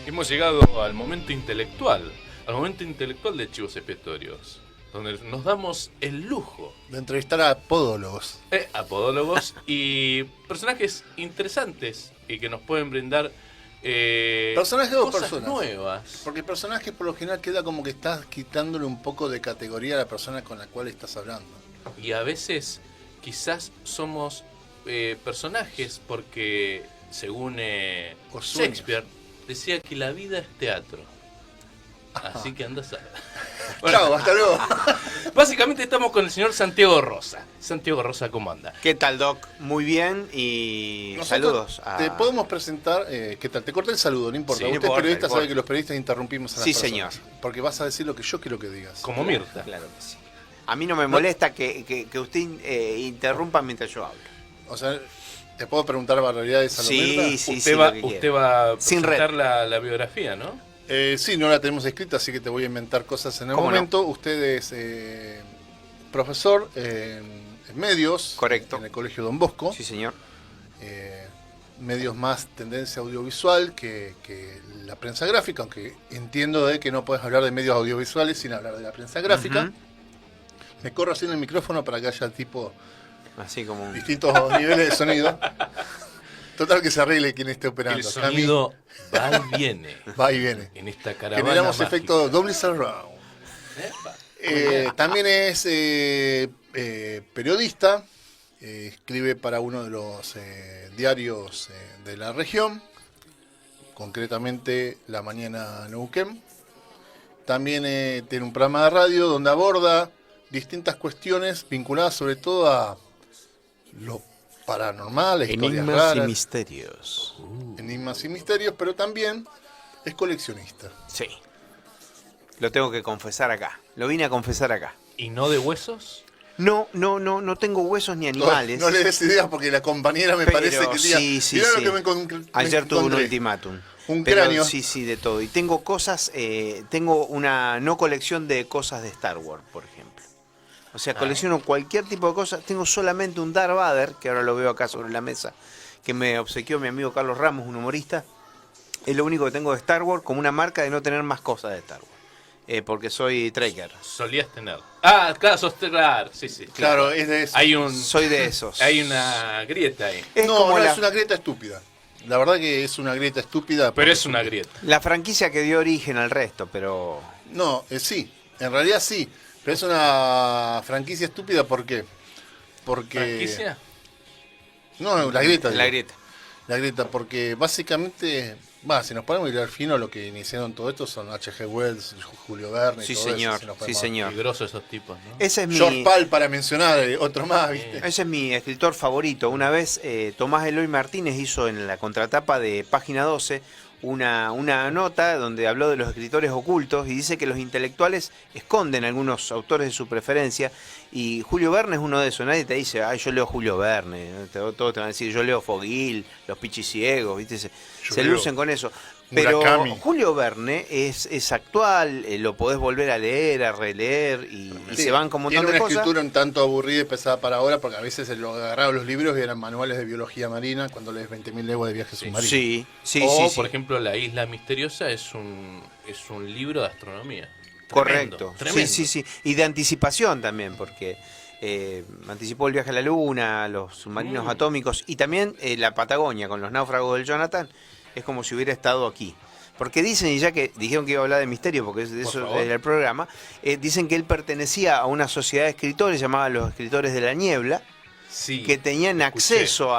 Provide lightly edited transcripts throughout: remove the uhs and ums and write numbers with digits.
Hemos llegado al momento intelectual de Chivos Expiatorios, donde nos damos el lujo de entrevistar a podólogos. A podólogos y personajes interesantes y que nos pueden brindar personajes o cosas personas nuevas. Porque personajes por lo general queda como que estás quitándole un poco de categoría a la persona con la cual estás hablando. Y a veces quizás somos personajes porque, según Shakespeare, decía que la vida es teatro. Así que andas a... Bueno, chao, hasta luego. Básicamente estamos con el señor Santiago Rosa. Santiago Rosa, ¿cómo anda? ¿Qué tal, Doc? Muy bien y nosotros saludos. Te podemos presentar, ¿qué tal? Te corté el saludo, no importa. Sí, Usted no importa, es periodista, no sabe importa. que los periodistas interrumpimos a las Sí, personas. señor. Porque vas a decir lo que yo quiero que digas. Como Mirta. Claro que sí. A mí no me molesta que usted interrumpa mientras yo hablo. O sea, ¿te puedo preguntar barbaridades a lo Mirta? Sí, Usted va a Sin presentar la biografía, ¿no? Sí, no la tenemos escrita, así que te voy a inventar cosas en el momento. No? Usted es profesor en medios. Correcto. En el Colegio Don Bosco. Sí, señor. Medios más tendencia audiovisual que la prensa gráfica, aunque entiendo de que no puedes hablar de medios audiovisuales sin hablar de la prensa gráfica. Me corro así en el micrófono para que haya tipo así como distintos niveles de sonido. Total, que se arregle quien esté operando. El sonido va y viene. Va y viene. En esta caravana generamos mágica. efecto doble surround. También es periodista. Escribe para uno de los diarios de la región, concretamente La Mañana Neuquén. También tiene un programa de radio donde aborda distintas cuestiones vinculadas sobre todo a lo paranormal, historias raras, y misterios. Enigmas y misterios, pero también es coleccionista. Sí. Lo tengo que confesar acá. Lo vine a confesar acá. ¿Y no de huesos? No tengo huesos ni animales. No le des ideas porque la compañera me parece que sí. mirá lo que me encontré. Ayer tuve un ultimátum. Un cráneo. Sí, de todo. Y tengo cosas, tengo una no colección de cosas de Star Wars, por ejemplo. O sea, colecciono cualquier tipo de cosas. Tengo solamente un Darth Vader, que ahora lo veo acá sobre la mesa, que me obsequió mi amigo Carlos Ramos, un humorista. Es lo único que tengo de Star Wars, como una marca de no tener más cosas de Star Wars. Porque soy tracker. Solías tener. Ah, claro, sostener. Sí. Claro, es de eso. Soy de esos. Hay una grieta ahí. Es como es una grieta estúpida. La verdad que es una grieta estúpida. Pero es una grieta. La franquicia que dio origen al resto, pero... No, sí. En realidad sí. Pero es una franquicia estúpida, ¿por qué? Porque... ¿Franquicia? No, la grieta. La grieta. La grieta, porque básicamente... si nos ponemos a mirar fino, lo que iniciaron todo esto son H.G. Wells, Julio Verne. Sí, todo señor. Eso, Sí, señor. Peligrosos esos tipos, ¿no? Ese es George Pal, para mencionar otro más, ¿viste? Ese es mi escritor favorito. Una vez Tomás Eloy Martínez hizo en la contratapa de Página 12 una nota donde habló de los escritores ocultos y dice que los intelectuales esconden algunos autores de su preferencia, y Julio Verne es uno de esos. Nadie te dice, yo leo Julio Verne, ¿no? Todos te van a decir, yo leo Foguil, Los Pichiciegos, ¿viste? Se lucen con eso. Pero Murakami. Julio Verne es actual, lo podés volver a leer, a releer, y Sí, se van con un montón tiene de una cosas. escritura un tanto aburrida y pesada para ahora, porque a veces se lo agarraban los libros y eran manuales de biología marina cuando lees 20.000 leguas de viaje submarino. Sí. Por ejemplo, La Isla Misteriosa es un libro de astronomía. Correcto. Tremendo. Sí. Y de anticipación también, porque anticipó el viaje a la Luna, los submarinos atómicos y también la Patagonia con los náufragos del Jonathan. Es como si hubiera estado aquí. Porque dicen, y ya que dijeron que iba a hablar de misterio, porque de eso era el programa, dicen que él pertenecía a una sociedad de escritores llamada los Escritores de la Niebla, Sí, que tenían escuché. acceso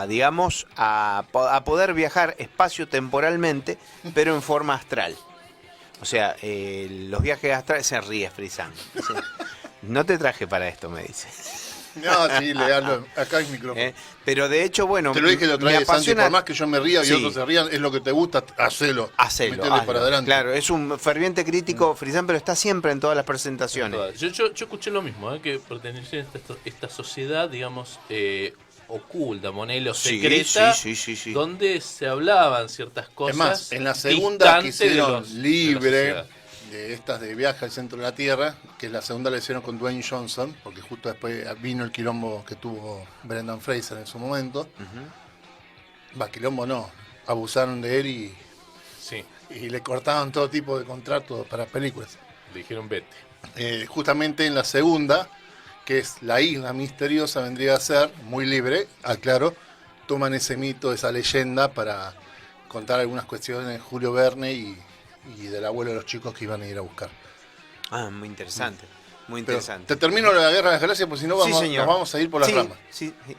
digamos, a poder viajar espacio-temporalmente, pero en forma astral. O sea, los viajes astrales... Se ríe Frisán. Dice, no te traje para esto, me dice. No, sí, lealo. Acá hay micrófono. Pero de hecho, bueno, Te lo dije la otra me vez, Santi, apasiona... por más que yo me ría y Sí. otros se rían, es lo que te gusta, hacelo. Metele hazlo. para adelante. Claro, es un ferviente crítico, Frisán, pero está siempre en todas las presentaciones. Yo escuché lo mismo, que pertenecía a esta sociedad, digamos, oculta, monelo, secreta, Sí. donde se hablaban ciertas cosas. Es más, en la segunda que distantes de hicieron de la libre, sociedad. de estas de viaje al centro de la Tierra, que la segunda la hicieron con Dwayne Johnson, porque justo después vino el quilombo que tuvo Brendan Fraser en su momento. Quilombo no, abusaron de él y Sí. y le cortaban todo tipo de contratos para películas. Le dijeron vete. Justamente en la segunda, que es La Isla Misteriosa, vendría a ser muy libre, aclaro, toman ese mito, esa leyenda para contar algunas cuestiones de Julio Verne y del abuelo de los chicos que iban a ir a buscar. Ah, muy interesante. Muy Pero interesante. te termino la Guerra de las Galaxias, porque si no Sí, vamos, señor. nos vamos a ir por las Sí, ramas. sí, sí.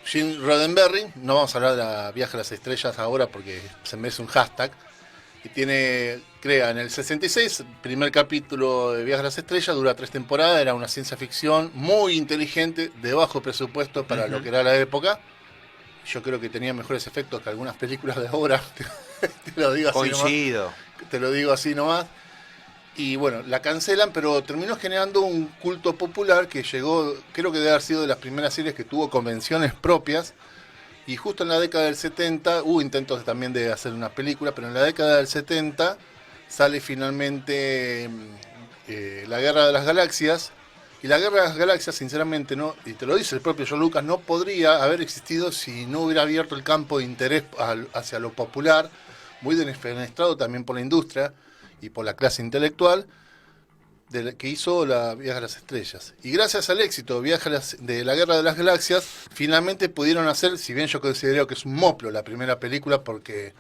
Gene Roddenberry, no vamos a hablar de la Viaje a las Estrellas ahora porque se merece un hashtag, y crea en el 66, primer capítulo de Viaje a las Estrellas, dura 3 temporadas, era una ciencia ficción muy inteligente, de bajo presupuesto para lo que era la época. Yo creo que tenía mejores efectos que algunas películas de ahora, te lo digo así Coincido. nomás. Te lo digo así nomás. Y bueno, la cancelan, pero terminó generando un culto popular que llegó, creo que debe haber sido de las primeras series que tuvo convenciones propias. Y justo en la década del 70, hubo intentos también de hacer una película, pero en la década del 70 sale finalmente La Guerra de las Galaxias. Y La Guerra de las Galaxias, sinceramente, no, y te lo dice el propio George Lucas, no podría haber existido si no hubiera abierto el campo de interés hacia lo popular, muy defenestrado también por la industria y por la clase intelectual, que hizo la Viaje a las Estrellas. Y gracias al éxito de la Guerra de las Galaxias, finalmente pudieron hacer, si bien yo considero que es un moplo la primera película, porque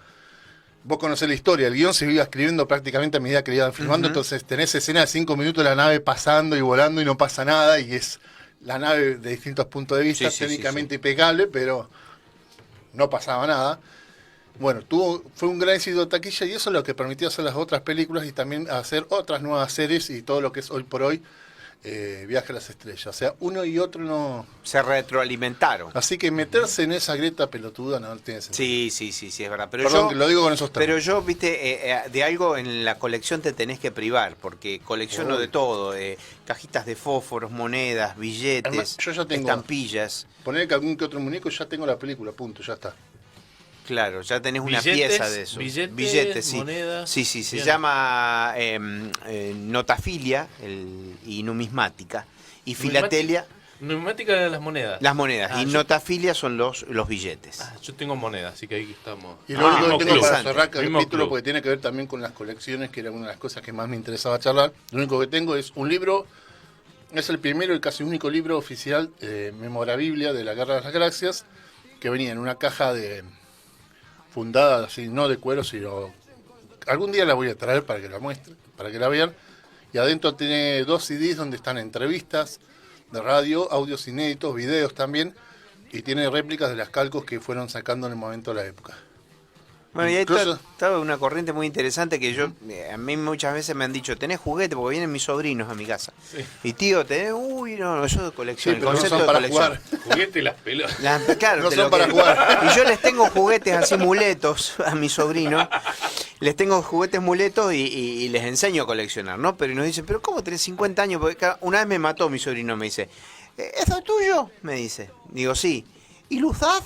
vos conocés la historia, el guión se iba escribiendo prácticamente a medida que le iban filmando, entonces tenés escena de 5 minutos de la nave pasando y volando y no pasa nada, y es la nave de distintos puntos de vista, técnicamente impecable, pero no pasaba nada. Bueno, fue un gran éxito de taquilla y eso es lo que permitió hacer las otras películas y también hacer otras nuevas series y todo lo que es hoy por hoy Viaje a las Estrellas. O sea, uno y otro no... Se retroalimentaron. Así que meterse en esa grieta pelotuda no tiene sentido. Sí, es verdad. Pero Perdón, que lo digo con esos términos. Pero yo, viste, de algo en la colección te tenés que privar, porque colecciono de todo, cajitas de fósforos, monedas, billetes, Además, yo ya tengo- estampillas. Poner que algún que otro muñeco, ya tengo la película, punto, ya está. Claro, ya tenés una Billetes, pieza de eso. billetes, sí. monedas. Sí, se Bien. llama notafilia y numismática. Y filatelia, Neumática de las monedas. las monedas. Ah, y yo- notafilia son los billetes. Yo tengo monedas, así que ahí estamos. Y lo único mismo que tengo club. para cerrar el Mismo capítulo, club. porque tiene que ver también con las colecciones, que era una de las cosas que más me interesaba charlar. Lo único que tengo es un libro, es el primero y casi único libro oficial, memorabilia de la Guerra de las Galaxias, que venía en una caja fundada, así, no de cuero, sino... Algún día la voy a traer para que la muestre, para que la vean. Y adentro tiene 2 CDs donde están entrevistas de radio, audios inéditos, videos también, y tiene réplicas de las calcos que fueron sacando en el momento de la época. Bueno, y ahí Incluso- está una corriente muy interesante que yo, a mí muchas veces me han dicho, tenés juguete, porque vienen mis sobrinos a mi casa. Y tío, tenés, uy, no, yo Sí, colecciono, el pero no concepto son de para colección. jugar. Juguete y las pelotas. Claro, No de son lo para jugar. Y yo les tengo juguetes así muletos a mis sobrinos. Les tengo juguetes muletos y les enseño a coleccionar, ¿no? Pero nos dicen, ¿pero cómo tenés 50 años? Porque una vez me mató mi sobrino, me dice, ¿eso es tuyo? Me dice. Digo, sí. ¿Y lo usás?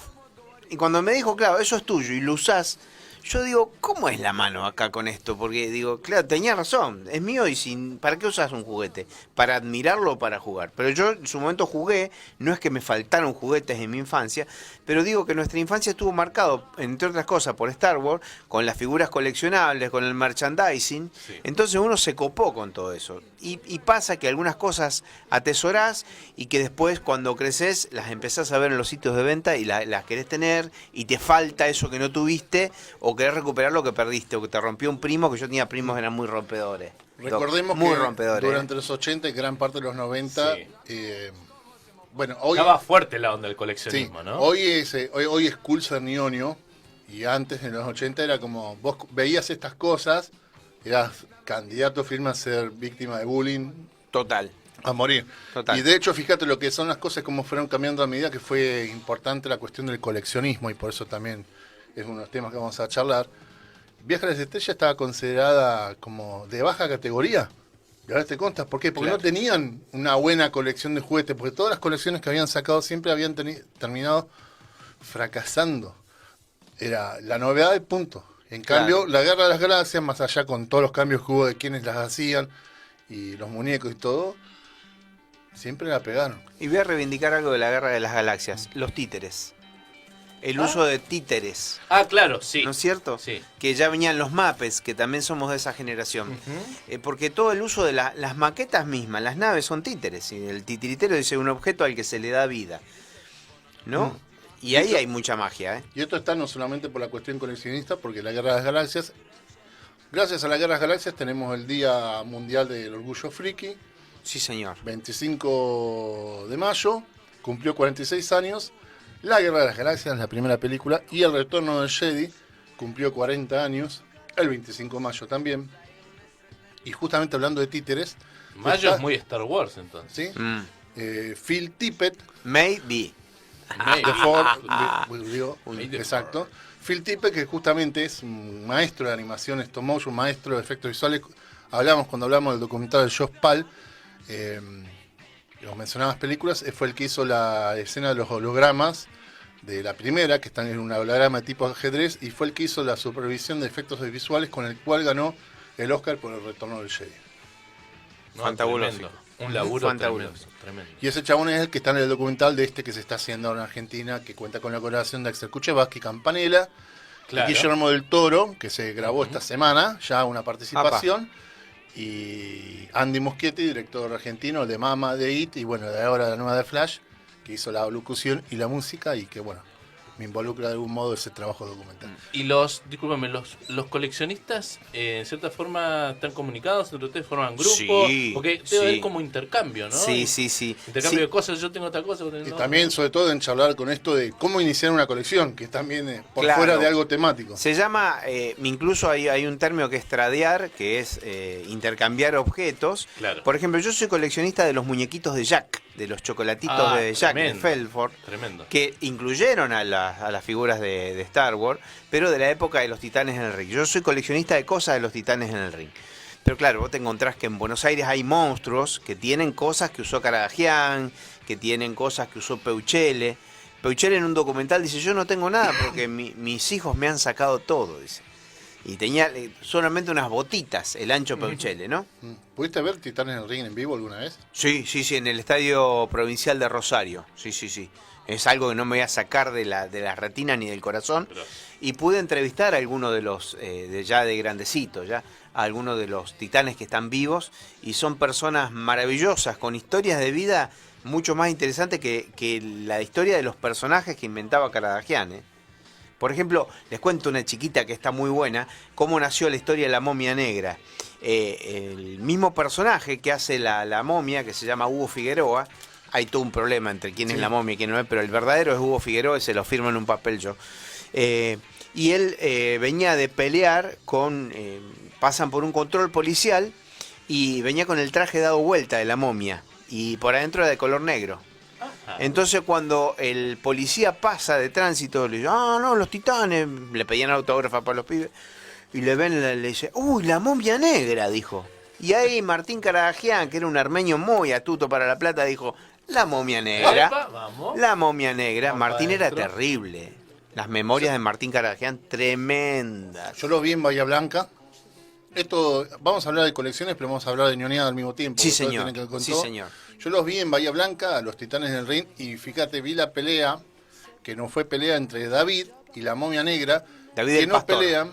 Y cuando me dijo, claro, eso es tuyo y lo usás, yo digo, ¿cómo es la mano acá con esto? Porque digo, claro, tenía razón, es mío y ¿para qué usas un juguete? ¿Para admirarlo o para jugar? Pero yo en su momento jugué, no es que me faltaron juguetes en mi infancia, pero digo que nuestra infancia estuvo marcado, entre otras cosas, por Star Wars, con las figuras coleccionables, con el merchandising, Sí. entonces uno se copó con todo eso. Y pasa que algunas cosas atesorás y que después cuando creces las empezás a ver en los sitios de venta y las querés tener y te falta eso que no tuviste o querés recuperar lo que perdiste o que te rompió un primo, que yo tenía primos que eran muy rompedores. Recordemos muy que rompedores. durante los 80 y gran parte de los 90, Sí. bueno, hoy, Estaba fuerte la onda del sí, coleccionismo, ¿no? hoy es cool ser ñoño, y antes en los 80 era como, vos veías estas cosas, eras candidato firme a ser víctima de bullying, Total. a morir. Total. Y de hecho, fíjate lo que son las cosas, cómo fueron cambiando a medida que fue importante la cuestión del coleccionismo, y por eso también es uno de los temas que vamos a charlar. Viaje a las Estrellas estaba considerada como de baja categoría. Y ahora te contas, ¿por qué? Porque Claro. no tenían una buena colección de juguetes, porque todas las colecciones que habían sacado siempre habían terminado fracasando. Era la novedad y punto. En cambio, Claro. la Guerra de las Galaxias, más allá con todos los cambios que hubo de quienes las hacían, y los muñecos y todo, siempre la pegaron. Y voy a reivindicar algo de la Guerra de las Galaxias, los títeres. el uso de títeres. Ah, claro, sí. ¿No es cierto? Sí. Que ya venían los Muppets, que también somos de esa generación. Ujú. Porque todo el uso de las maquetas mismas, las naves son títeres. Y el titiritero dice un objeto al que se le da vida. ¿no? Y ahí hay mucha magia, ¿eh? Y esto está no solamente por la cuestión coleccionista, porque la Guerra de las Galaxias, gracias a la Guerra de las Galaxias tenemos el Día Mundial del Orgullo Friki, Sí, señor. 25 de mayo, cumplió 46 años, La Guerra de las Galaxias, la primera película, y El Retorno del Jedi, cumplió 40 años, el 25 de mayo también. Y justamente hablando de títeres, Mayo está- es muy Star Wars, entonces. ¿sí? Mm. Phil Tippett, Maybe. May- de Ford, May the exacto. Phil Tippett, que justamente es un maestro de animación stop motion, maestro de efectos visuales. Cuando hablamos del documental de Josh Pal, los mencionadas películas, fue el que hizo la escena de los hologramas de la primera, que están en un holograma de tipo ajedrez, y fue el que hizo la supervisión de efectos visuales, con el cual ganó el Oscar por El Retorno del Jedi. No, Fantabuloso. tremendo. Un laburo Fantabuloso. tremendo, tremendo. Y ese chabón es el que está en el documental de este que se está haciendo ahora en Argentina, que cuenta con la colaboración de Axel Kuchevaski y Campanella, Claro. y Guillermo del Toro, que se grabó esta semana, ya una participación, y Andy Muschietti, director argentino de Mama, de It, y bueno, de ahora la nueva de Flash, que hizo la locución y la música, y que bueno, me involucra de algún modo ese trabajo documental. Y discúlpame, los coleccionistas en cierta forma están comunicados entre ustedes, forman grupos, Sí, porque debe sí. haber como intercambio, ¿no? Sí, sí, sí. Intercambio Sí. de cosas, yo tengo tal cosa, vos tenés Y otra. también, sobre todo, en charlar con esto de cómo iniciar una colección, que es también por Claro. fuera de algo temático. Se llama, incluso hay un término que es tradear, que es intercambiar objetos. Claro. Por ejemplo, yo soy coleccionista de los muñequitos de Jack, de los chocolatitos de Jack, de tremendo, Felford, Tremendo. que incluyeron a las figuras de Star Wars, pero de la época de los Titanes en el Ring. Yo soy coleccionista de cosas de los Titanes en el Ring. Pero claro, vos te encontrás que en Buenos Aires hay monstruos que tienen cosas que usó Caradagian, que tienen cosas que usó Peuchele. Peuchele en un documental dice, yo no tengo nada porque mis hijos me han sacado todo, dice. Y tenía solamente unas botitas, el ancho Peuchele, ¿no? ¿Pudiste ver Titanes en el Ring en vivo alguna vez? Sí, sí, sí, en el Estadio Provincial de Rosario. Sí, sí, sí. Es algo que no me voy a sacar de la retina ni del corazón. Pero- Y pude entrevistar a algunos de los, ya de grandecitos, ya, a algunos de los titanes que están vivos. Y son personas maravillosas, con historias de vida mucho más interesantes que la historia de los personajes que inventaba Caradagian, ¿eh? Por ejemplo, les cuento una chiquita que está muy buena, cómo nació la historia de la momia negra. El mismo personaje que hace la momia, que se llama Hugo Figueroa, hay todo un problema entre quién es la momia y quién no es, pero el verdadero es Hugo Figueroa y se lo firmo en un papel yo. Y él venía de pelear pasan por un control policial y venía con el traje dado vuelta de la momia y por adentro era de color negro. Entonces cuando el policía pasa de tránsito, le dice, no, los titanes, le pedían autógrafos para los pibes, y le ven, le dice, uy, la momia negra, dijo. Y ahí Martín Caradagian, que era un armenio muy astuto para la plata, dijo, la momia negra, Epa, vamos. la momia negra. Vamos Martín era adentro. terrible. Las memorias de Martín Caradagian, tremendas. Yo lo vi en Bahía Blanca. Esto, vamos a hablar de colecciones, pero vamos a hablar de ñoneada al mismo tiempo. Sí, porque todo señor. tiene que ver con Sí, todo. señor. Yo los vi en Bahía Blanca, a los Titanes del Ring, y fíjate, vi la pelea, que no fue pelea entre David y la momia negra, David que el no Pastor. pelean,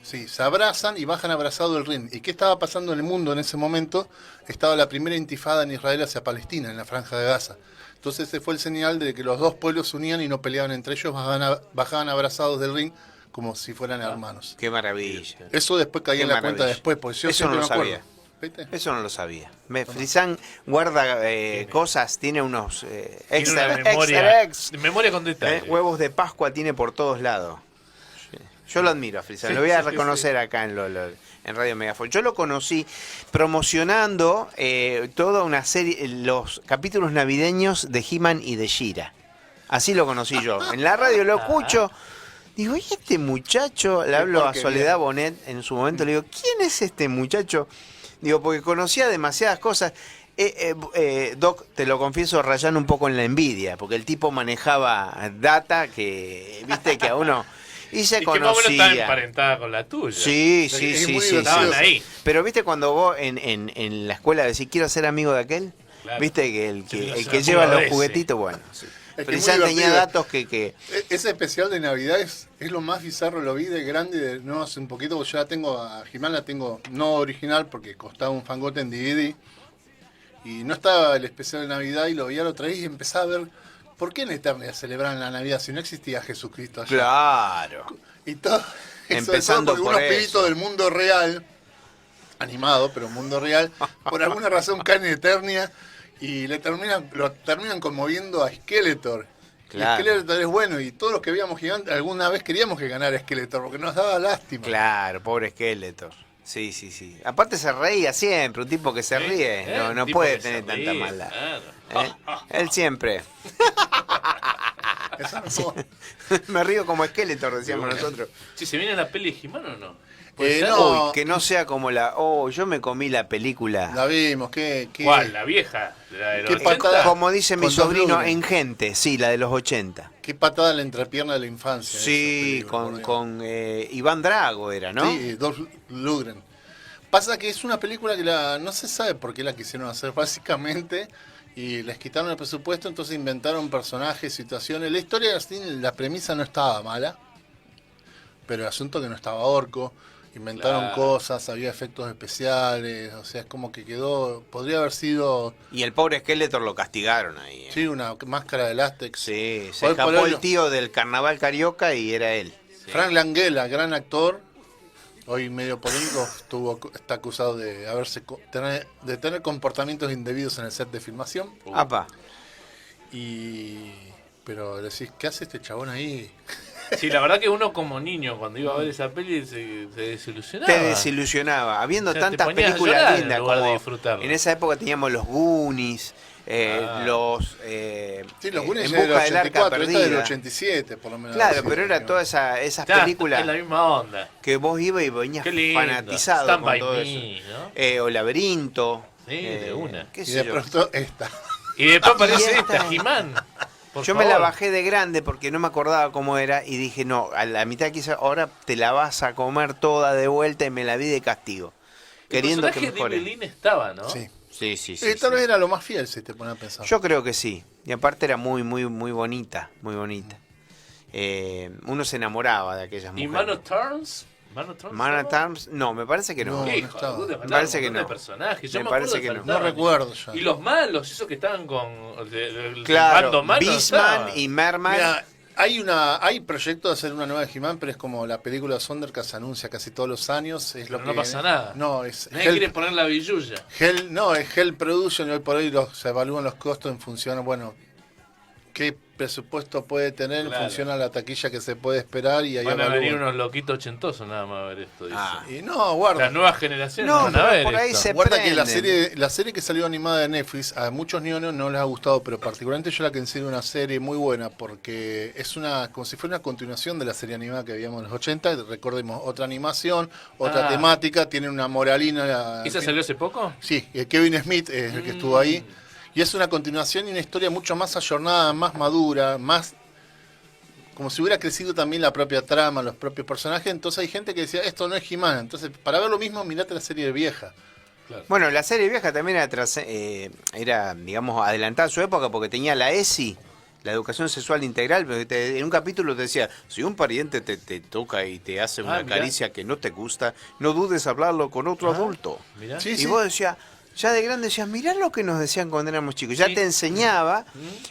sí, se abrazan y bajan abrazados del ring. ¿Y qué estaba pasando en el mundo en ese momento? Estaba la primera intifada en Israel hacia Palestina, en la Franja de Gaza. Entonces ese fue el señal de que los dos pueblos se unían y no peleaban entre ellos, bajaban abrazados del ring como si fueran hermanos. Qué maravilla. Eso después caía Qué en la cuenta maravilla. después, porque yo Eso siempre no lo me acuerdo. sabía. ¿Viste? Eso no lo sabía. Frisán guarda cosas, tiene unos Tiene extra, una memoria, extra, memoria con detalle. huevos de Pascua tiene por todos lados. Yo lo admiro a Frisán, lo voy a reconocer acá en Radio Megafon. Yo lo conocí promocionando toda una serie, los capítulos navideños de He-Man y de She-Ra. Así lo conocí yo. En la radio lo escucho. Digo, ¿y este muchacho? Le hablo a porquería. Soledad Bonet en su momento. Le digo, ¿quién es este muchacho? Digo, porque conocía demasiadas cosas. Doc, te lo confieso, rayando un poco en la envidia, porque el tipo manejaba data que, viste, que a uno... Y se Y que más o menos está conocía. emparentada con la tuya. Sí, sí, Es sí, muy sí, divertido. Estaban sí. ahí. Pero viste cuando vos en la escuela decís, quiero ser amigo de aquel, Claro. viste que Sí, el no que se lleva acuerda los de ese. juguetitos, bueno. Sí. Es Pero muy ya tenía divertido. datos que Ese especial de Navidad es lo más bizarro, lo vi de grande, no hace un poquito, porque yo la tengo, a He-Man la tengo no original porque costaba un fangote en DVD. Y no estaba el especial de Navidad y lo veía la otra vez y empezaba a ver, ¿por qué en Eternia celebran la Navidad si no existía Jesucristo allá? claro. Y todo eso, Empezando porque por unos eso. pibitos del mundo real, animado, pero mundo real, por alguna razón caen en Eternia y lo terminan conmoviendo a Skeletor. Claro. Y Skeletor es bueno, y todos los que veíamos gigante alguna vez queríamos que ganara Skeletor, porque nos daba lástima. Claro, pobre Skeletor. Sí, sí, sí. Aparte se reía siempre, un tipo que se ríe. No, no Tipo puede que se tener tanta ríe, maldad. claro. Él siempre. Eso no. Me río como Skeletor, decíamos nosotros. Si se viene la peli de He-Man o no. ¿Puede ser? No. Uy, que no sea como la... Oh, yo me comí la película. La vimos, ¿qué? ¿Cuál? ¿La vieja? ¿La de los Qué 80? patada. Como dice mi Con Dolph sobrino, Lundgren. en gente. Sí, la de los 80. Qué patada en la entrepierna de la infancia. Sí, esa película, por Dios. con Iván Drago era, ¿no? Sí, Dolph Lundgren. Pasa que es una película que no se sabe por qué la quisieron hacer, básicamente, y les quitaron el presupuesto, entonces inventaron personajes, situaciones. La historia, la premisa no estaba mala, pero el asunto que no estaba Orco, inventaron Claro. cosas, había efectos especiales, o sea, es como que quedó, podría haber sido, Y el pobre Skeletor lo castigaron ahí. sí, una máscara de látex. Sí, se Hoy por escapó hoy el tío del carnaval carioca y era él. Frank Langella, gran actor, hoy medio polémico, está acusado de tener comportamientos indebidos en el set de filmación. Apa. Pero decís, ¿qué hace este chabón ahí? Sí, la verdad que uno como niño cuando iba a ver esa peli se desilusionaba. Te desilusionaba. Habiendo O sea, te tantas ponías a películas llorar en lindas lugar de como disfrutarlo. en esa época teníamos los Goonies, los Sí, los Goonies En es del busca del arca 84, esta es del perdida. 87, por lo menos. Claro, Sí, pero era sí. todas esas Claro, películas es la misma onda. que vos ibas y venías Qué lindo. fanatizado Stand con by todo Me, eso. ¿no? O Laberinto. Sí, de una. ¿Qué Y sé de yo? pronto esta. Y después Y aparece esta- esta, He-Man. Por Yo me la favor. bajé de grande porque no me acordaba cómo era y dije, no, a la mitad quizá ahora te la vas a comer toda de vuelta y me la vi de castigo. El Queriendo que personaje de mejore. Evelyn estaba, ¿no? Sí. Sí, sí, sí. Tal sí. vez era lo más fiel, si te pones a pensar. Yo creo que sí. Y aparte era muy, muy, muy bonita, muy bonita. Uno se enamoraba de aquellas ¿Y mujeres. Man of Turns? ¿Man of Turns? Man at estaba? Arms, no, me parece que no. No, Hijo, estaba. vos te Me faltaban parece un que montón no. de personajes. Yo Me me parece acuerdo que que no. faltaban. No recuerdo ya. Y los malos, esos que estaban con el Claro, bando malo, Beastman estaban. y Merman. Mira, hay proyecto de hacer una nueva de He-Man, pero es como la película de Thundercats se anuncia casi todos los años. Es lo Pero que, no pasa nada. No, es Nadie quiere poner la billulla. Es Hell Production y hoy por hoy se evalúan los costos en función, bueno, qué presupuesto puede tener, Claro. en función a la taquilla que se puede esperar y ahí Van a evalúan. venir unos loquitos ochentosos nada más a ver esto. Dice. Ah. Y no, guarda. Las nuevas generaciones No, van a pero ver por ahí esto. se- Guarda que prenden. la serie que salió animada de Netflix a muchos neones no les ha gustado, pero particularmente yo la considero una serie muy buena porque es como si fuera una continuación de la serie animada que veíamos en los 80. Recordemos, otra animación, otra Ah. temática, tiene una moralina. ¿Esa salió hace poco? Sí, Kevin Smith es el que estuvo ahí. Y es una continuación y una historia mucho más ayornada, más madura, más como si hubiera crecido también la propia trama, los propios personajes. Entonces hay gente que decía, esto no es He-Man. Entonces, para ver lo mismo, mirate la serie vieja. Bueno, la serie vieja también era, digamos, adelantada a su época porque tenía la ESI, la educación sexual integral, pero en un capítulo te decía, si un pariente te toca y te hace una mirá. caricia que no te gusta, no dudes hablarlo con otro adulto. Mirá. Sí, Y vos decías, ya de grande decías, mirá lo que nos decían cuando éramos chicos. Ya Sí. te enseñaba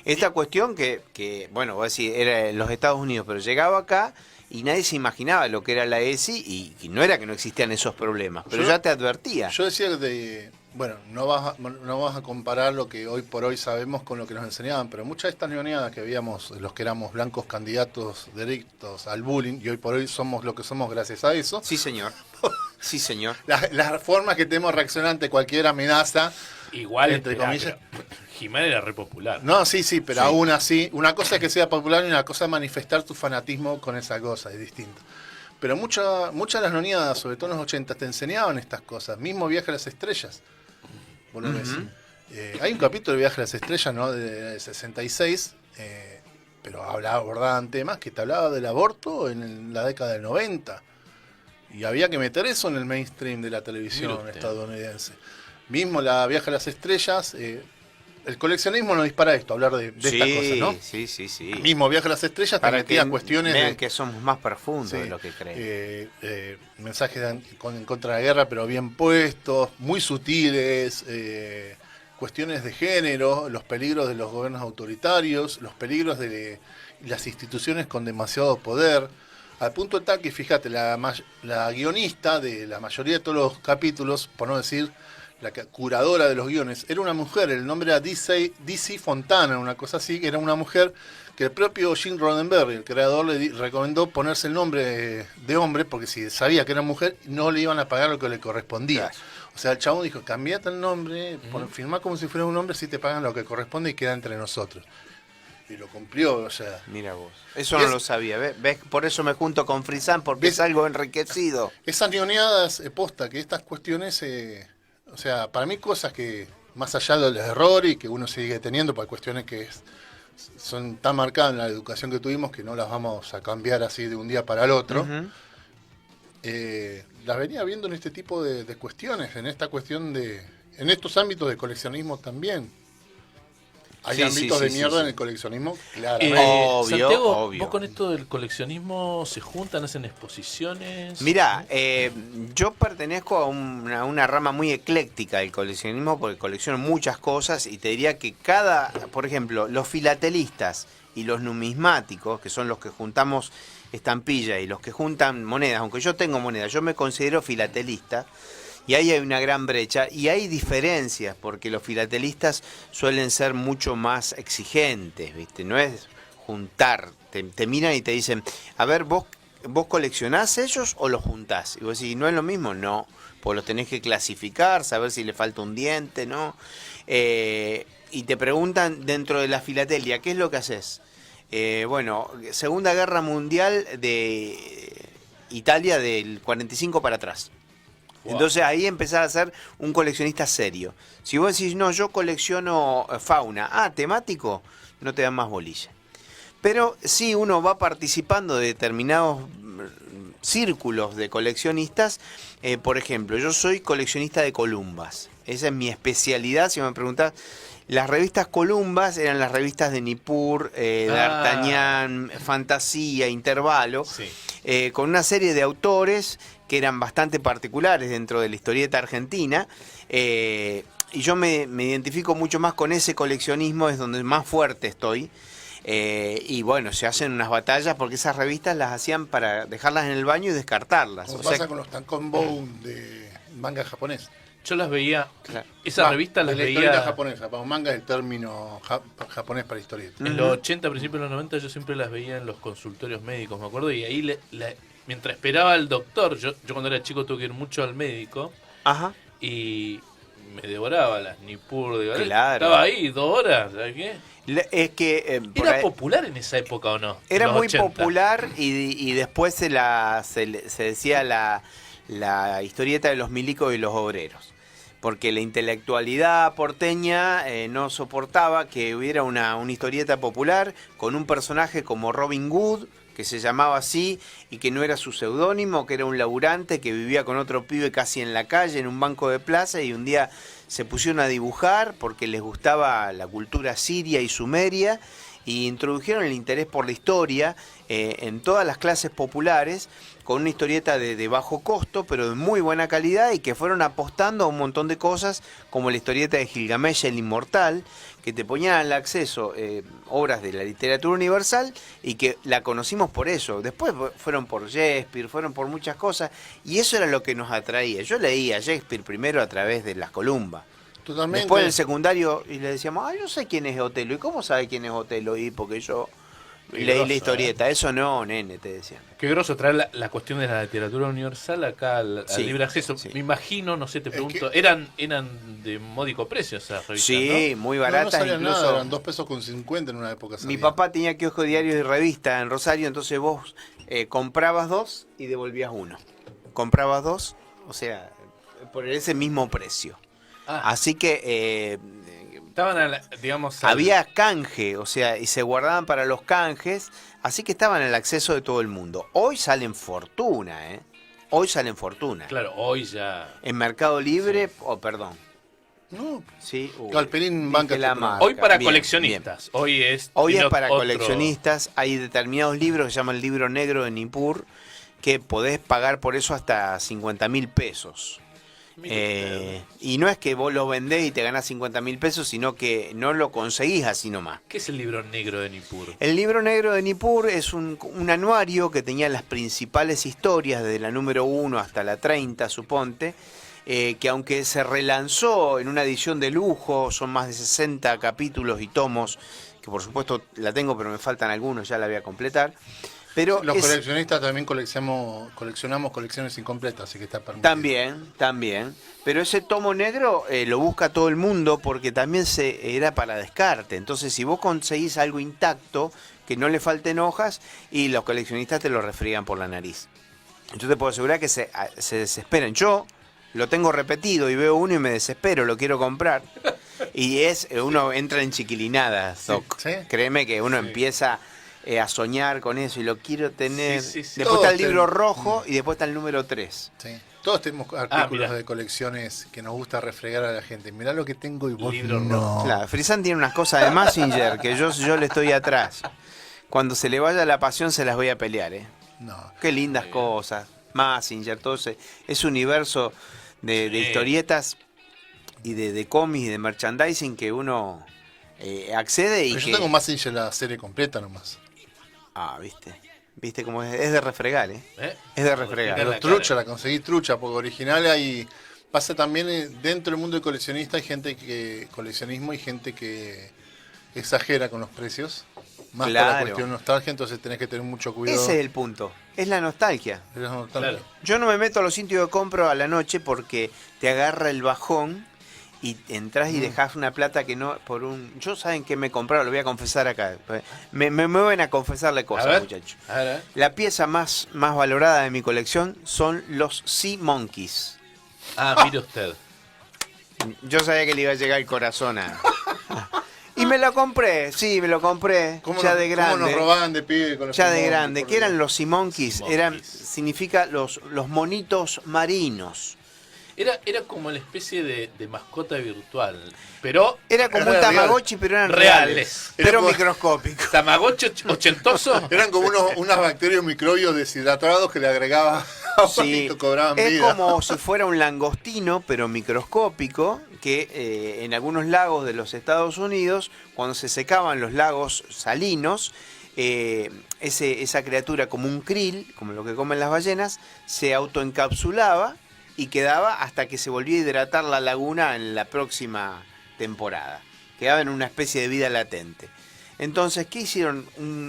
esta cuestión que, bueno, vos decís, era en los Estados Unidos, pero llegaba acá y nadie se imaginaba lo que era la ESI y no era que no existían esos problemas, pero Yo- ya te advertía. Yo decía bueno, no vas a comparar lo que hoy por hoy sabemos con lo que nos enseñaban, pero muchas de estas neonadas que veíamos, los que éramos blancos candidatos directos al bullying, y hoy por hoy somos lo que somos gracias a eso, Sí, señor. Sí, señor. las formas que tenemos de reaccionar ante cualquier amenaza, Igual, entre comillas. He-Man era re popular. No, sí, pero aún así, una cosa es que sea popular y una cosa es manifestar tu fanatismo con esa cosa, es distinto. Pero muchas de las noniadas, sobre todo en los 80, te enseñaban estas cosas. Mismo Viaje a las Estrellas. Vos lo ves. Hay un capítulo de Viaje a las Estrellas, ¿no? De 66, pero abordaban temas que te hablaba del aborto en la década del 90. Y había que meter eso en el mainstream de la televisión Mire usted. estadounidense. Mismo la Viaje a las Estrellas, el coleccionismo nos dispara esto, hablar de estas cosas, ¿no? Sí. El mismo Viaje a las Estrellas te Para metía que cuestiones vean de que somos más profundos sí, de lo que creen. mensajes en contra de la guerra, pero bien puestos, muy sutiles, cuestiones de género, los peligros de los gobiernos autoritarios, los peligros de las instituciones con demasiado poder, al punto tal que, fíjate, la guionista de la mayoría de todos los capítulos, por no decir la curadora de los guiones, era una mujer, el nombre era DC Fontana, una cosa así, que era una mujer que el propio Gene Roddenberry, el creador, le recomendó ponerse el nombre de hombre, porque si sabía que era mujer, no le iban a pagar lo que le correspondía. Claro. O sea, el chabón dijo, cambiate el nombre, firmá como si fuera un hombre, si te pagan lo que corresponde y queda entre nosotros. Y lo cumplió, o sea... Mira vos, eso no lo sabía, ¿ves? Por eso me junto con Frisán, porque es algo enriquecido. Esas neoneadas, posta, que estas cuestiones, o sea, para mí cosas que, más allá del error y que uno sigue teniendo, por cuestiones que son tan marcadas en la educación que tuvimos que no las vamos a cambiar así de un día para el otro, las venía viendo en este tipo de cuestiones, en esta cuestión en estos ámbitos de coleccionismo también. Hay ámbitos de mierda en el coleccionismo, claro. Santiago, obvio. ¿vos con esto del coleccionismo se juntan, hacen exposiciones? Mirá, yo pertenezco a una rama muy ecléctica del coleccionismo porque colecciono muchas cosas y te diría que por ejemplo, los filatelistas y los numismáticos, que son los que juntamos estampillas y los que juntan monedas, aunque yo tengo monedas, yo me considero filatelista. Y ahí hay una gran brecha y hay diferencias porque los filatelistas suelen ser mucho más exigentes, ¿viste? No es juntar, te miran y te dicen, a ver, ¿vos coleccionás ellos o los juntás? Y vos decís, ¿no es lo mismo? No, pues los tenés que clasificar, saber si le falta un diente, ¿no? Y te preguntan dentro de la filatelia, ¿qué es lo que haces? Bueno, Segunda Guerra Mundial de Italia del 45 para atrás. Wow. Entonces ahí empezás a ser un coleccionista serio. Si vos decís, no, yo colecciono fauna, temático, no te dan más bolilla. Pero sí uno va participando de determinados círculos de coleccionistas. Por ejemplo, yo soy coleccionista de columbas. Esa es mi especialidad, si me preguntás. Las revistas Columbas eran las revistas de Nippur, D'Artagnan, Fantasía, Intervalo, con una serie de autores que eran bastante particulares dentro de la historieta argentina. Y yo me identifico mucho más con ese coleccionismo, es donde más fuerte estoy. Y bueno, se hacen unas batallas porque esas revistas las hacían para dejarlas en el baño y descartarlas. Como pasa con los Tankōbon de manga japonés. Yo las veía, esa revista las veía... historieta japonesa, para manga es el término japonés para historieta. En los 80, principios de los 90, yo siempre las veía en los consultorios médicos, me acuerdo, y ahí mientras esperaba al doctor, yo cuando era chico tuve que ir mucho al médico, y me devoraba las Nippur, claro. Estaba ahí 2 horas, ¿sabes qué? Es que ¿Era popular en esa época o no? Era muy 80. Popular y después se decía la historieta de los milicos y los obreros. Porque la intelectualidad porteña no soportaba que hubiera una historieta popular con un personaje como Robin Hood, que se llamaba así y que no era su seudónimo, que era un laburante que vivía con otro pibe casi en la calle, en un banco de plaza, y un día se pusieron a dibujar porque les gustaba la cultura siria y sumeria y introdujeron el interés por la historia en todas las clases populares, con una historieta de bajo costo, pero de muy buena calidad, y que fueron apostando a un montón de cosas, como la historieta de Gilgamesh el Inmortal, que te ponían al acceso obras de la literatura universal, y que la conocimos por eso. Después fueron por Shakespeare, fueron por muchas cosas, y eso era lo que nos atraía. Yo leía Shakespeare primero a través de las Columbas. Totalmente. Después del secundario, y le decíamos, yo sé quién es Otelo. ¿Y cómo sabe quién es Otelo? Y porque yo... leí la historieta, eso no, nene, te decían. Qué groso traer la cuestión de la literatura universal acá al libre acceso. Me imagino, no sé, te pregunto, eran de módico precio esas revistas, sí, ¿no? Muy baratas. No salían incluso nada, eran 2 pesos con 50 en una época. Mi papá tenía kiosco diarios y revistas en Rosario, entonces vos comprabas 2 y devolvías 1. Comprabas 2, o sea, por ese mismo precio. Así que... estaban, digamos... había canje, o sea, y se guardaban para los canjes, así que estaban al acceso de todo el mundo. Hoy salen fortuna, Hoy salen fortuna. Claro, hoy ya... En Mercado Libre, sí. perdón. No, Sí, Galperín banca dije la este programa. marca. Hoy para Bien, coleccionistas. Hoy es Hoy es para otro- coleccionistas. Hay determinados libros que se llaman el libro negro de Nippur que podés pagar por eso hasta 50.000 pesos. Mire usted. Y no es que vos lo vendés y te ganás 50.000 pesos, sino que no lo conseguís así nomás. ¿Qué es el libro negro de Nippur? El libro negro de Nippur es un anuario que tenía las principales historias, desde la número 1 hasta la 30, suponte, que aunque se relanzó en una edición de lujo, son más de 60 capítulos y tomos, que por supuesto la tengo, pero me faltan algunos, ya la voy a completar. Pero Los coleccionistas también coleccionamos colecciones incompletas, así que está permitido. También. Pero ese tomo negro lo busca todo el mundo porque también era para descarte. Entonces, si vos conseguís algo intacto, que no le falten hojas, y los coleccionistas te lo refriegan por la nariz. Yo te puedo asegurar que se desesperan. Yo lo tengo repetido y veo uno y me desespero, lo quiero comprar. Y uno entra en chiquilinadas, Doc. ¿Sí? Créeme que uno Sí. empieza a soñar con eso y lo quiero tener. Sí, sí, sí. Después está el Todos libro ten- rojo y después está el número 3. Sí. Todos tenemos artículos mira. de colecciones que nos gusta refregar a la gente. Mirá lo que tengo y vos Libro no. Claro, Frisan tiene unas cosas de Mazinger que yo le estoy atrás. Cuando se le vaya la pasión se las voy a pelear, ¿eh? No. Qué lindas cosas. Mazinger, todo ese universo de Sí. historietas y de cómics y de merchandising que uno accede y Pero que... yo tengo más hincha la serie completa nomás. Ah, viste cómo es de refregar, ¿eh? ¿Eh? Es de refregar. Pero la trucha, cara. la conseguí trucha, porque original hay. Pasa también dentro del mundo de coleccionista hay gente que. Coleccionismo y gente que exagera con los precios. Más por la Claro. cuestión de nostalgia, entonces tenés que tener mucho cuidado. Ese es el punto. Es la nostalgia. Pero es nostalgia. Claro. Yo no me meto a los sitios de compro a la noche porque te agarra el bajón y entras y dejás una plata que no por un... Yo saben que me compraron, lo voy a confesar acá. Me mueven a confesarle A cosas, ver. muchachos. A ver. La pieza más valorada de mi colección son los Sea Monkeys. Ah, mire usted. Yo sabía que le iba a llegar el corazón a... Y me lo compré, sí, me lo compré, ¿Cómo ya nos, de cómo grande. nos robaban de pibe con los Ya de Pokémon, grande. por ¿Qué eran Dios? los Sea Monkeys? Sea Eran, Monkeys. significa los monitos marinos. Era como la especie de mascota virtual. Pero Era como un Era real. Tamagotchi, pero eran Reales. reales. Era Pero como- microscópicos. Tamagotchi ochentoso. Eran como unas bacterias microbios deshidratados que le agregaba agua y te cobraban es vida. como si fuera un langostino, pero microscópico, que en algunos lagos de los Estados Unidos, cuando se secaban los lagos salinos, esa criatura como un krill, como lo que comen las ballenas, se autoencapsulaba y quedaba hasta que se volvía a hidratar la laguna en la próxima temporada. Quedaba en una especie de vida latente. Entonces, ¿qué hicieron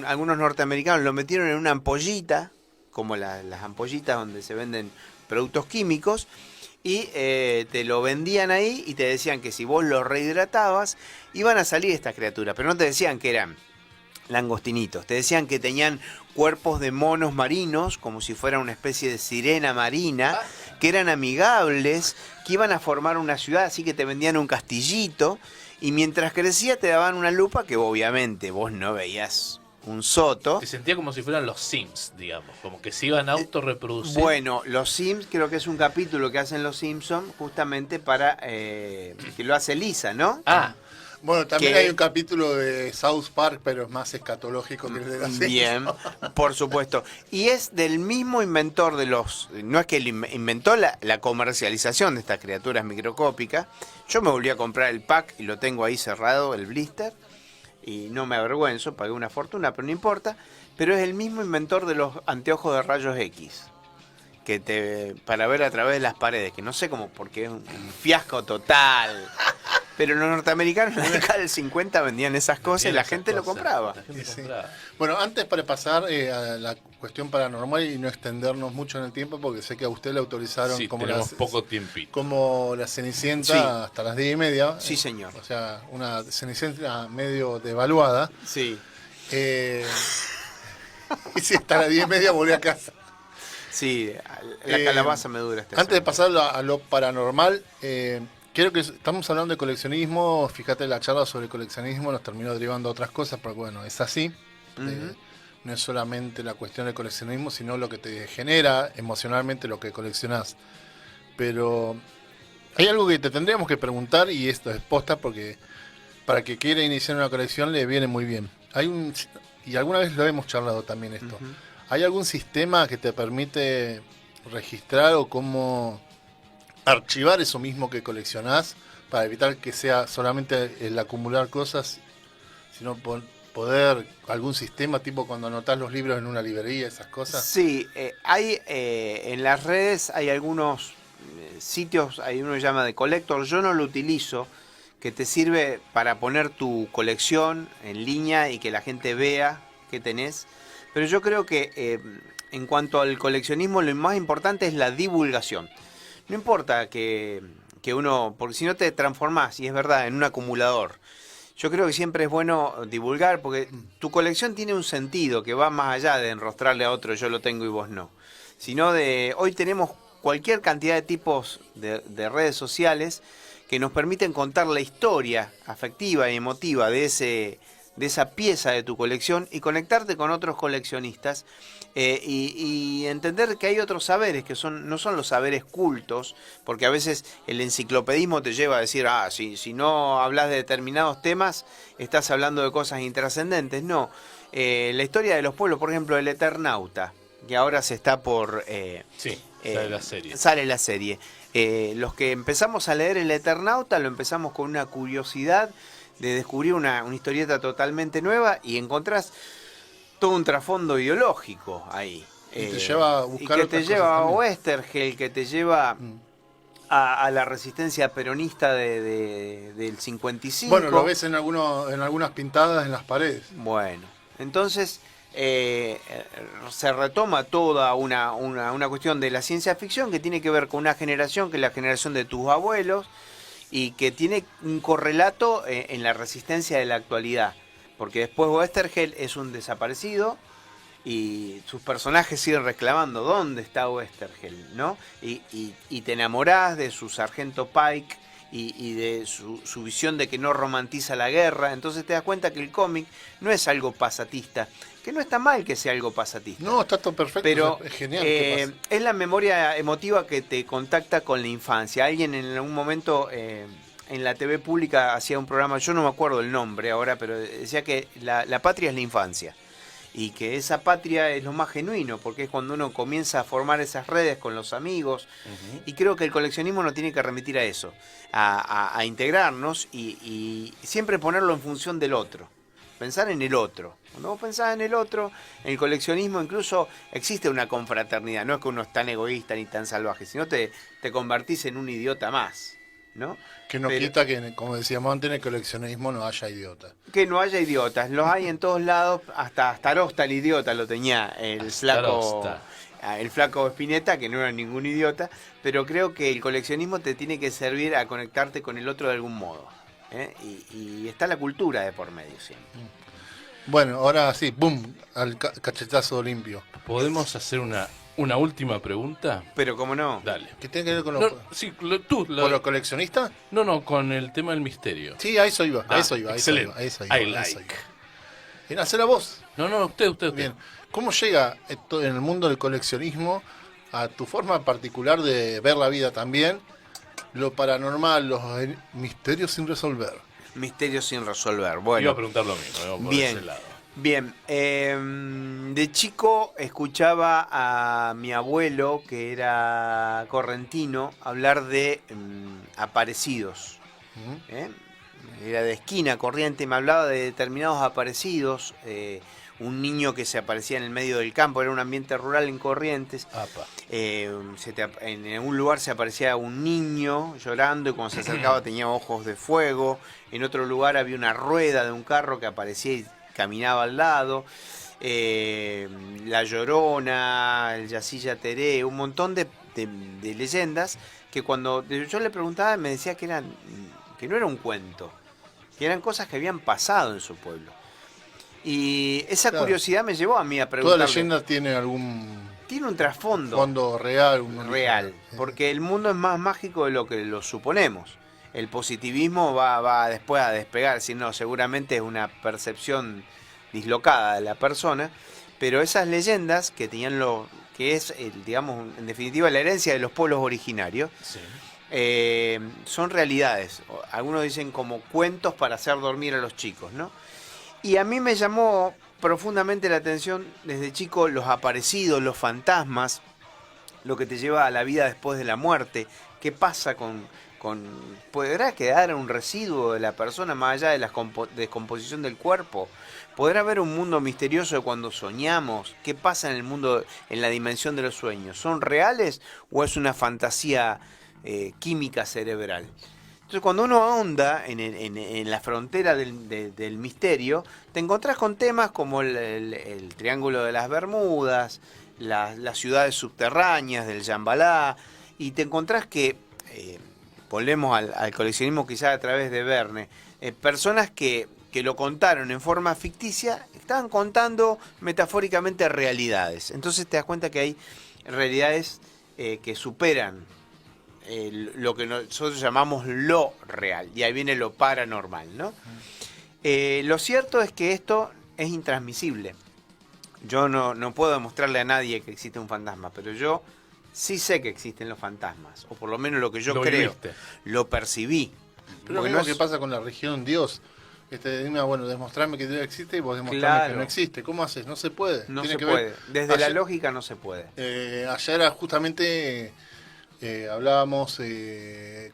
algunos norteamericanos? Lo metieron en una ampollita, como las ampollitas donde se venden productos químicos, y te lo vendían ahí y te decían que si vos lo rehidratabas, iban a salir estas criaturas, pero no te decían que eran langostinitos, te decían que tenían cuerpos de monos marinos, como si fuera una especie de sirena marina, que eran amigables, que iban a formar una ciudad, así que te vendían un castillito, y mientras crecía te daban una lupa que obviamente vos no veías un soto. Se sentía como si fueran los Sims, digamos. Como que se iban a autorreproducir. Bueno, los Sims, creo que es un capítulo que hacen los Simpsons justamente para que lo hace Lisa, ¿no? Ah, Bueno, también que- hay un capítulo de South Park, pero es más escatológico que el de la serie. Bien, por supuesto. Y es del mismo inventor de los... No es que él inventó la comercialización de estas criaturas microscópicas. Yo me volví a comprar el pack y lo tengo ahí cerrado, el blister. Y no me avergüenzo, pagué una fortuna, pero no importa. Pero es el mismo inventor de los anteojos de rayos X. Para ver a través de las paredes, que no sé cómo, porque es un fiasco total. Pero los norteamericanos en la década del 50 vendían esas cosas y la gente lo compraba. La gente Sí. compraba. Bueno, antes para pasar a la cuestión paranormal y no extendernos mucho en el tiempo, porque sé que a usted le autorizaron Sí, como, tenemos poco tiempito. como la Cenicienta Sí. hasta las 10:30. Sí, señor. O sea, una Cenicienta medio devaluada. Sí. Y si hasta las 10:30 volví a casa. Sí, la Eh, calabaza me dura este Antes de pasar a lo paranormal, quiero que estamos hablando de coleccionismo. Fíjate, la charla sobre coleccionismo nos terminó derivando a otras cosas, porque bueno, es así. No es solamente la cuestión del coleccionismo, sino lo que te genera emocionalmente lo que coleccionás. Pero Hay algo que te tendríamos que preguntar, y esto es posta porque para que quiera iniciar una colección le viene muy bien. Y alguna vez lo hemos charlado también esto. Ujú. ¿Hay algún sistema que te permite registrar o cómo archivar eso mismo que coleccionás para evitar que sea solamente el acumular cosas, sino poder, algún sistema tipo cuando anotás los libros en una librería, esas cosas? Sí, hay en las redes hay algunos sitios, hay uno que se llama de Collector, yo no lo utilizo, que te sirve para poner tu colección en línea y que la gente vea qué tenés, pero yo creo que en cuanto al coleccionismo lo más importante es la divulgación. No importa que uno, porque si no te transformás, y es verdad, en un acumulador. Yo creo que siempre es bueno divulgar porque tu colección tiene un sentido que va más allá de enrostrarle a otro yo lo tengo y vos no. Sino de hoy tenemos cualquier cantidad de tipos de redes sociales que nos permiten contar la historia afectiva y emotiva de esa pieza de tu colección y conectarte con otros coleccionistas y entender que hay otros saberes que no son los saberes cultos, porque a veces el enciclopedismo te lleva a decir, si no hablas de determinados temas, estás hablando de cosas intrascendentes. No, la historia de los pueblos, por ejemplo, el Eternauta, que ahora se está por... Sí, sale la serie. Sale la serie. Los que empezamos a leer el Eternauta lo empezamos con una curiosidad de descubrir una historieta totalmente nueva y encontrás todo un trasfondo ideológico ahí. Y te lleva a buscar y que otras te lleva a cosas también. Westergel, que te lleva a la resistencia peronista del 55. Bueno, lo ves en algunas pintadas en las paredes. Bueno, entonces se retoma toda una cuestión de la ciencia ficción que tiene que ver con una generación que es la generación de tus abuelos y que tiene un correlato en la resistencia de la actualidad. Porque después Westergel es un desaparecido y sus personajes siguen reclamando dónde está Westergel, ¿no? Y te enamorás de su sargento Pike y de su visión de que no romantiza la guerra. Entonces te das cuenta que el cómic no es algo pasatista, que no está mal que sea algo pasatista. No, está todo perfecto, Pero es genial. ¿Qué pasa? es la memoria emotiva que te contacta con la infancia. Alguien en algún momento en la TV pública hacía un programa, yo no me acuerdo el nombre ahora, pero decía que la patria es la infancia. Y que esa patria es lo más genuino, porque es cuando uno comienza a formar esas redes con los amigos. Y creo que el coleccionismo nos tiene que remitir a eso, a integrarnos y siempre ponerlo en función del otro. Pensar en el otro. Cuando vos pensás en el otro, en el coleccionismo incluso existe una confraternidad. No es que uno es tan egoísta ni tan salvaje, sino te convertís en un idiota más, ¿no? Que no quita que, como decíamos antes, en el coleccionismo no haya idiotas. Que no haya idiotas. Los hay en todos lados. Hasta Arosta el idiota lo tenía el flaco Spinetta, que no era ningún idiota. Pero creo que el coleccionismo te tiene que servir a conectarte con el otro de algún modo. Y está la cultura de por medio siempre. Bueno, ahora sí, ¡boom! Al cachetazo limpio. ¿Podemos hacer una última pregunta? Pero cómo no. Dale. ¿Qué tiene que ver con No, los, sí, con los coleccionistas? No, con el tema del misterio. Sí, a eso iba, a eso iba. Excelente. A eso iba. I like. Bien, hacela vos. No, usted. Bien. ¿Cómo llega esto en el mundo del coleccionismo a tu forma particular de ver la vida también? Lo paranormal, los misterios sin resolver. Misterios sin resolver. Bueno. Iba a preguntar lo mismo, por Bien. ese lado. Bien, de chico escuchaba a mi abuelo, que era correntino, hablar de aparecidos. Era de esquina, Corriente, me hablaba de determinados aparecidos. Un niño que se aparecía en el medio del campo, era un ambiente rural en Corrientes. En algún lugar se aparecía un niño llorando y cuando se acercaba tenía ojos de fuego. En otro lugar había una rueda de un carro que aparecía y caminaba al lado. La Llorona, el Yacilla Teré, un montón de leyendas que cuando yo le preguntaba me decía que no era un cuento, que eran cosas que habían pasado en su pueblo. Y esa curiosidad me llevó a mí a preguntarle. Toda leyenda tiene Tiene un trasfondo. Fondo real. Real, porque el mundo es más mágico de lo que lo suponemos. El positivismo va después a despegar, si no, seguramente es una percepción dislocada de la persona, pero esas leyendas que tenían que es, digamos, en definitiva la herencia de los pueblos originarios, Sí. son realidades. Algunos dicen como cuentos para hacer dormir a los chicos, ¿no? Y a mí me llamó profundamente la atención desde chico los aparecidos, los fantasmas, lo que te lleva a la vida después de la muerte. ¿Qué pasa ¿podrá quedar un residuo de la persona más allá de la descomposición del cuerpo? ¿Podrá haber un mundo misterioso de cuando soñamos? ¿Qué pasa en el mundo, en la dimensión de los sueños? ¿Son reales o es una fantasía química cerebral? Entonces, cuando uno ahonda en la frontera del misterio, te encontrás con temas como el Triángulo de las Bermudas, las ciudades subterráneas del Jambalá, y te encontrás que, volvemos al coleccionismo quizás a través de Verne, personas que lo contaron en forma ficticia, estaban contando metafóricamente realidades. Entonces te das cuenta que hay realidades que superan lo que nosotros llamamos lo real, y ahí viene lo paranormal, ¿no? Lo cierto es que esto es intransmisible. Yo no puedo demostrarle a nadie que existe un fantasma, pero yo sí sé que existen los fantasmas, o por lo menos lo que yo creo, viviste. lo percibí. Pero lo mismo que pasa con la religión Dios. Dime, bueno, demostrarme que Dios existe y vos demostrarme que no existe. ¿Cómo haces? No se puede. No Tiene se que puede. ver. Desde la lógica no se puede. Ayer justamente hablábamos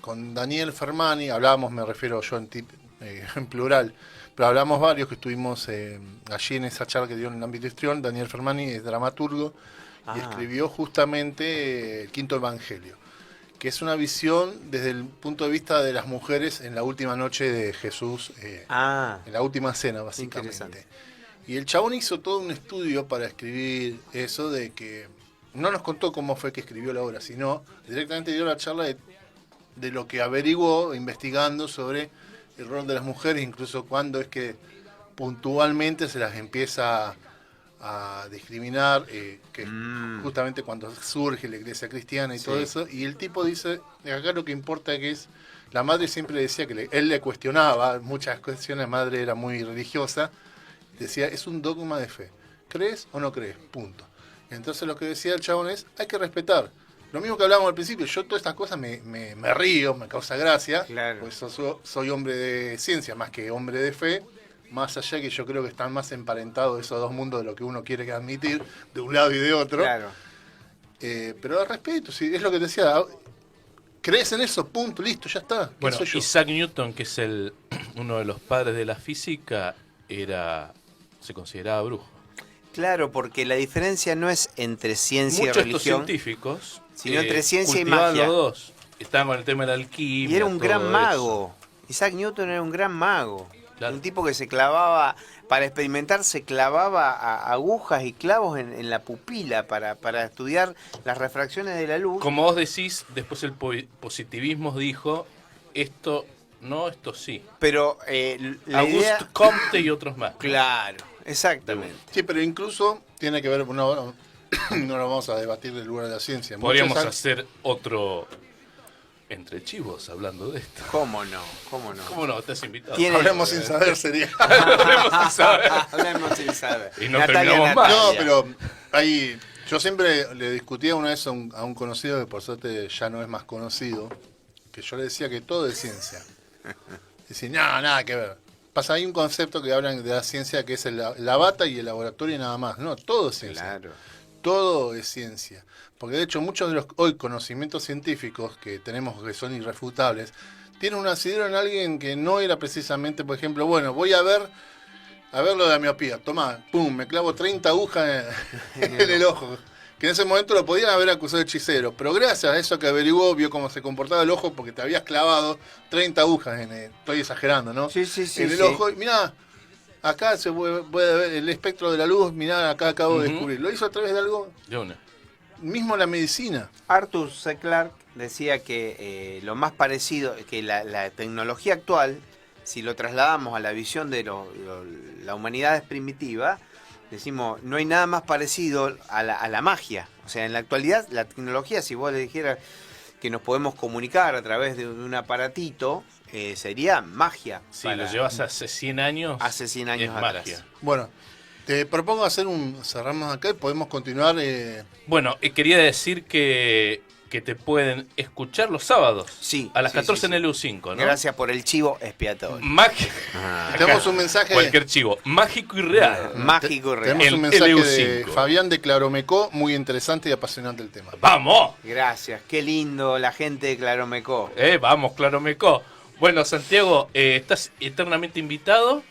con Daniel Fermani, me refiero yo en plural, pero hablamos varios que estuvimos allí en esa charla que dio en el ámbito histrión. Daniel Fermani es dramaturgo y escribió justamente el Quinto Evangelio, que es una visión desde el punto de vista de las mujeres en la última noche de Jesús, en la última cena, básicamente. Y el chabón hizo todo un estudio para escribir eso, de que no nos contó cómo fue que escribió la obra, sino directamente dio la charla de lo que averiguó investigando sobre el rol de las mujeres, incluso cuando es que puntualmente se las empieza a discriminar, que justamente cuando surge la iglesia cristiana y todo eso. Y el tipo dice, acá lo que importa es que la madre siempre decía que él le cuestionaba muchas cuestiones, la madre era muy religiosa, decía, es un dogma de fe, ¿crees o no crees? Punto. Entonces lo que decía el chabón es, hay que respetar. Lo mismo que hablábamos al principio, yo todas estas cosas me río, me causa gracia, claro. Pues soy hombre de ciencia más que hombre de fe, más allá que yo creo que están más emparentados esos dos mundos de lo que uno quiere admitir, de un lado y de otro. Claro. Pero al respeto, si es lo que te decía, crees en eso, punto, listo, ya está. Bueno, Isaac Newton, que es uno de los padres de la física, se consideraba brujo. Claro, porque la diferencia no es entre ciencia Muchos y religión, de estos científicos, sino entre ciencia y cultivaban magia. los dos. Estaban con el tema de la alquimia. Y era un todo gran eso. mago. Isaac Newton era un gran mago. Claro. Un tipo que se clavaba, para experimentar, se clavaba agujas y clavos en la pupila para estudiar las refracciones de la luz. Como vos decís, después el positivismo dijo, esto no, esto sí. Pero la Auguste idea... Comte y otros más. Claro, exactamente. Sí, pero incluso tiene que ver, no lo vamos a debatir del lugar de la ciencia. Podríamos Muchos hacer otro entre chivos hablando de esto. ¿Cómo no? ¿Cómo no? ¿Cómo no? Estás invitado. Hablemos sin saber sería. Hablemos sin saber. Hablemos sin saber. Y no terminamos más. No, pero yo siempre le discutía una vez a un conocido que por suerte ya no es más conocido, que yo le decía que todo es ciencia. Decía, no, nada que ver. Pasa, hay un concepto que hablan de la ciencia que es la bata y el laboratorio y nada más. No, todo es ciencia. Claro. Todo es ciencia. Porque de hecho muchos de los hoy conocimientos científicos que tenemos que son irrefutables, tienen un asidero en alguien que no era precisamente, por ejemplo, bueno, voy a ver lo de la miopía. Tomá, pum, me clavo 30 agujas en el ojo. Que en ese momento lo podían haber acusado de hechicero. Pero gracias a eso que averiguó, vio cómo se comportaba el ojo porque te habías clavado 30 agujas estoy exagerando, ¿no? Sí, en el ojo. Y mirá, acá se puede ver el espectro de la luz, mirá, acá acabo de descubrir. Lo hizo a través de algo... Mismo la medicina. Arthur C. Clarke decía que lo más parecido, que la tecnología actual, si lo trasladamos a la visión de la humanidad es primitiva, decimos, no hay nada más parecido a la magia. O sea, en la actualidad, la tecnología, si vos le dijeras que nos podemos comunicar a través de un aparatito, sería magia. Si lo llevas hace 100 años, hace 100 años es atrás. magia. Bueno, te propongo cerramos acá y podemos continuar. Bueno, quería decir que que te pueden escuchar los sábados. Sí, A las sí, 14 sí, en el U5, ¿no? Gracias por el chivo expiatorio. Tenemos un mensaje. Cualquier chivo. Mágico y real. Mágico y real. Tenemos un El mensaje LU5. de Fabián de Claromecó, muy interesante y apasionante el tema. ¡Vamos! Gracias, qué lindo la gente de Claromecó. Vamos, Claromecó. Bueno, Santiago, estás eternamente invitado.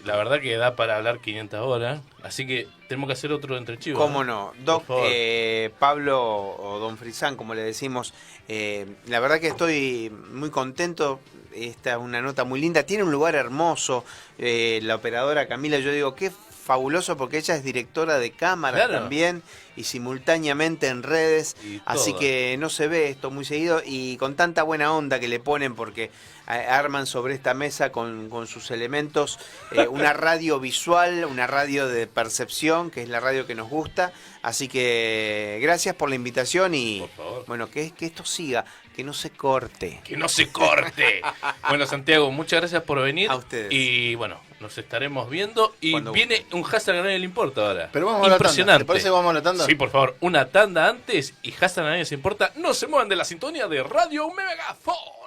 La verdad que da para hablar 500 horas. Así que tenemos que hacer otro entre chivos. ¿Cómo no? Doc, Por favor. Pablo o Don Frisán, como le decimos, la verdad que estoy muy contento. Esta es una nota muy linda. Tiene un lugar hermoso. La operadora Camila, yo digo, qué fabuloso porque ella es directora de cámaras Claro. también y simultáneamente en redes. Y Así todo. que no se ve esto muy seguido y con tanta buena onda que le ponen porque arman sobre esta mesa con sus elementos una radio visual, una radio de percepción, que es la radio que nos gusta. Así que gracias por la invitación y Por favor. bueno, que esto siga, que no se corte. Que no se corte. Bueno, Santiago, muchas gracias por venir. A ustedes. Y bueno, nos estaremos viendo. Y Cuando viene un hashtag a nadie le importa ahora. Pero vamos a la tanda. Impresionante. ¿Te parece que vamos a la tanda? Sí, por favor, una tanda antes y hashtag a nadie se importa. No se muevan de la sintonía de Radio Megafon.